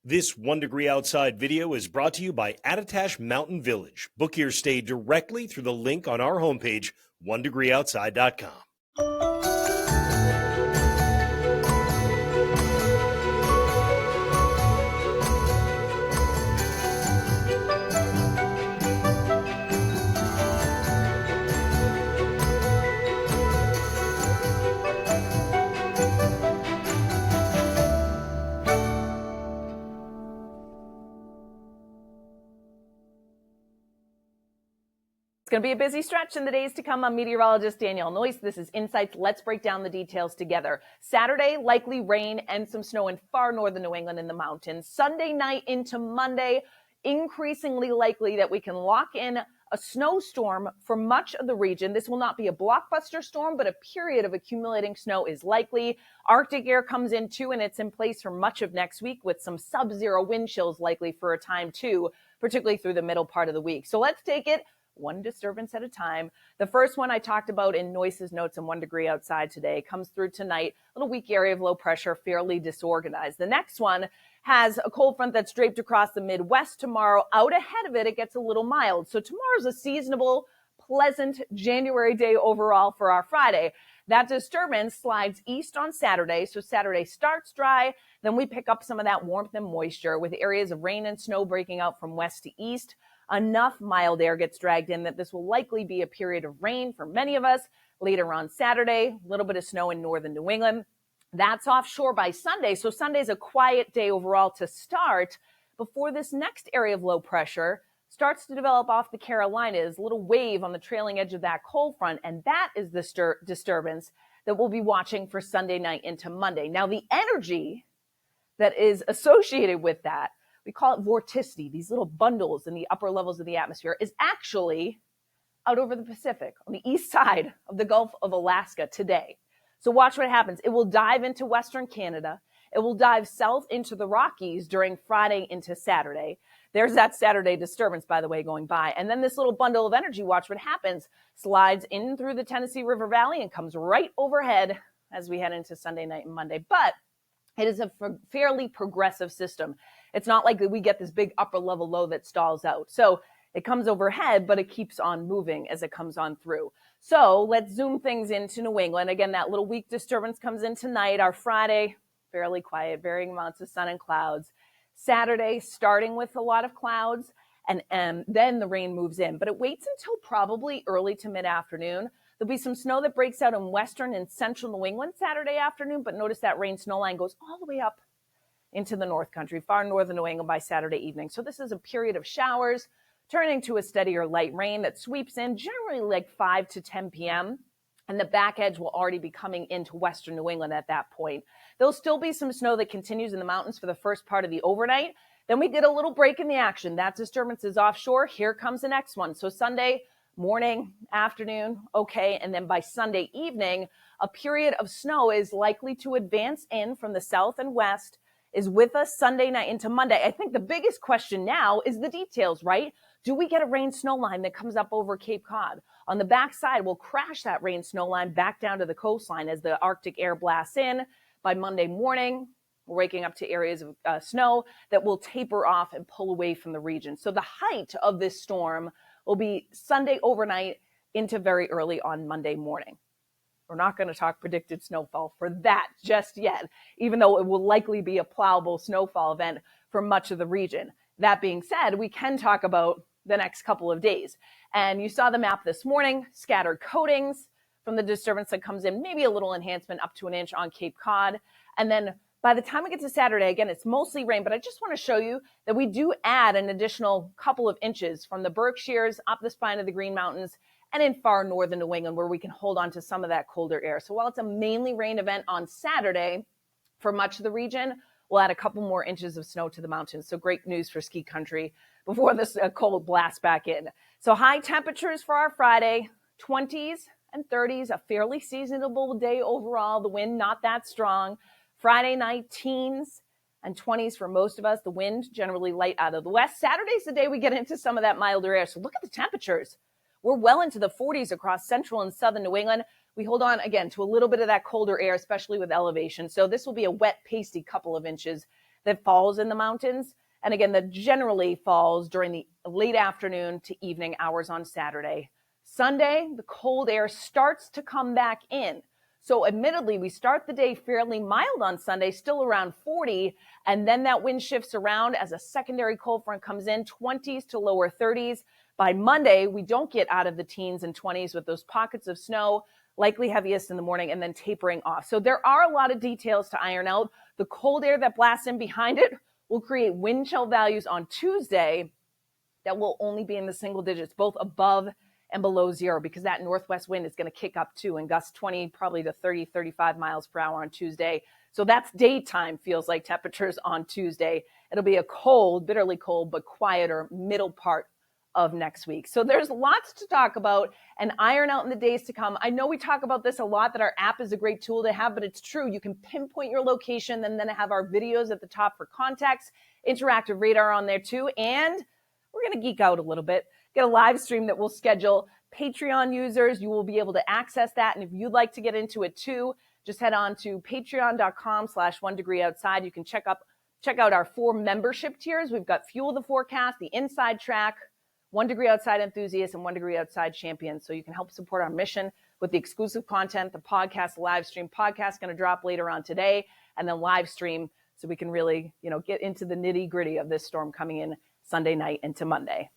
This 1 Degree Outside video is brought to you by Attitash Mountain Village. Book your stay directly through the link on our homepage, onedegreeoutside.com. It's going to be a busy stretch in the days to come. I'm meteorologist Danielle Noyce. This is Insights. Let's break down the details together. Saturday, likely rain and some snow in far northern New England in the mountains. Sunday night into Monday, increasingly likely that we can lock in a snowstorm for much of the region. This will not be a blockbuster storm, but a period of accumulating snow is likely. Arctic air comes in too, and it's in place for much of next week with some sub-zero wind chills likely for a time too, particularly through the middle part of the week. So let's take it one disturbance at a time. The first one I talked about in Noyce's notes and 1 Degree Outside today comes through tonight. A little weak area of low pressure, fairly disorganized. The next one has a cold front that's draped across the Midwest tomorrow. Out ahead of it, it gets a little mild. So tomorrow's a seasonable, pleasant January day overall for our Friday. That disturbance slides east on Saturday. So Saturday starts dry. Then we pick up some of that warmth and moisture with areas of rain and snow breaking out from west to east. Enough mild air gets dragged in that this will likely be a period of rain for many of us. Later on Saturday, a little bit of snow in northern New England. That's offshore by Sunday. So Sunday's a quiet day overall to start before this next area of low pressure starts to develop off the Carolinas, a little wave on the trailing edge of that cold front. And that is the disturbance that we'll be watching for Sunday night into Monday. Now, the energy that is associated with that, we call it vorticity, these little bundles in the upper levels of the atmosphere, is actually out over the Pacific on the east side of the Gulf of Alaska today. So watch what happens. It will dive into Western Canada. It will dive south into the Rockies during Friday into Saturday. There's that Saturday disturbance, by the way, going by. And then this little bundle of energy, watch what happens, slides in through the Tennessee River Valley and comes right overhead as we head into Sunday night and Monday. But it is a fairly progressive system. It's not like we get this big upper level low that stalls out. So it comes overhead, but it keeps on moving as it comes on through. So let's zoom things into New England. Again, that little weak disturbance comes in tonight. Our Friday, fairly quiet, varying amounts of sun and clouds. Saturday, starting with a lot of clouds, and then the rain moves in. But it waits until probably early to mid-afternoon. There'll be some snow that breaks out in western and central New England Saturday afternoon, but notice that rain snow line goes all the way up into the North Country, far northern New England by Saturday evening. So this is a period of showers turning to a steadier light rain that sweeps in generally like 5 to 10 p.m. And the back edge will already be coming into western New England at that point. There'll still be some snow that continues in the mountains for the first part of the overnight. Then we get a little break in the action. That disturbance is offshore. Here comes the next one. So Sunday morning, afternoon, okay. And then by Sunday evening, a period of snow is likely to advance in from the south and west, is with us Sunday night into Monday. I think the biggest question now is the details, right? Do we get a rain snow line that comes up over Cape Cod? On the backside, we'll crash that rain snow line back down to the coastline as the Arctic air blasts in. By Monday morning, we're waking up to areas of snow that will taper off and pull away from the region. So the height of this storm will be Sunday overnight into very early on Monday morning. We're not going to talk predicted snowfall for that just yet, even though it will likely be a plowable snowfall event for much of the region. That being said, we can talk about the next couple of days. And you saw the map this morning, scattered coatings from the disturbance that comes in, maybe a little enhancement up to an inch on Cape Cod. And then by the time we get to Saturday, again, it's mostly rain, but I just want to show you that we do add an additional couple of inches from the Berkshires up the spine of the Green Mountains and in far northern New England where we can hold on to some of that colder air. So while it's a mainly rain event on Saturday for much of the region, we'll add a couple more inches of snow to the mountains. So great news for ski country before this cold blast back in. So high temperatures for our Friday, 20s and 30s, a fairly seasonable day overall. The wind not that strong. Friday night, teens and 20s for most of us. The wind generally light out of the west. Saturday's the day we get into some of that milder air. So look at the temperatures. We're well into the 40s across central and southern New England. We hold on, again, to a little bit of that colder air, especially with elevation. So this will be a wet, pasty couple of inches that falls in the mountains. And again, that generally falls during the late afternoon to evening hours on Saturday. Sunday, the cold air starts to come back in. So admittedly, we start the day fairly mild on Sunday, still around 40, and then that wind shifts around as a secondary cold front comes in, 20s to lower 30s. By Monday, we don't get out of the teens and 20s with those pockets of snow, likely heaviest in the morning, and then tapering off. So there are a lot of details to iron out. The cold air that blasts in behind it will create wind chill values on Tuesday that will only be in the single digits, both above and below zero, because that northwest wind is going to kick up too and gust 20, probably to 30, 35 miles per hour on Tuesday. So that's daytime feels like temperatures on Tuesday. It'll be a cold, bitterly cold, but quieter middle part of next week. So there's lots to talk about and iron out in the days to come. I know we talk about this a lot, that our app is a great tool to have, but it's true. You can pinpoint your location and then have our videos at the top for context, interactive radar on there too. And we're going to geek out a little bit, get a live stream that we'll schedule. Patreon users, you will be able to access that. And if you'd like to get into it too, just head on to patreon.com/1 degree outside. You can check out our 4 membership tiers. We've got Fuel the Forecast, the Inside Track, 1 degree outside enthusiasts, and 1 degree outside champions. So you can help support our mission with the exclusive content, the podcast, the live stream. Podcast going to drop later on today, and then live stream so we can really, get into the nitty gritty of this storm coming in Sunday night into Monday.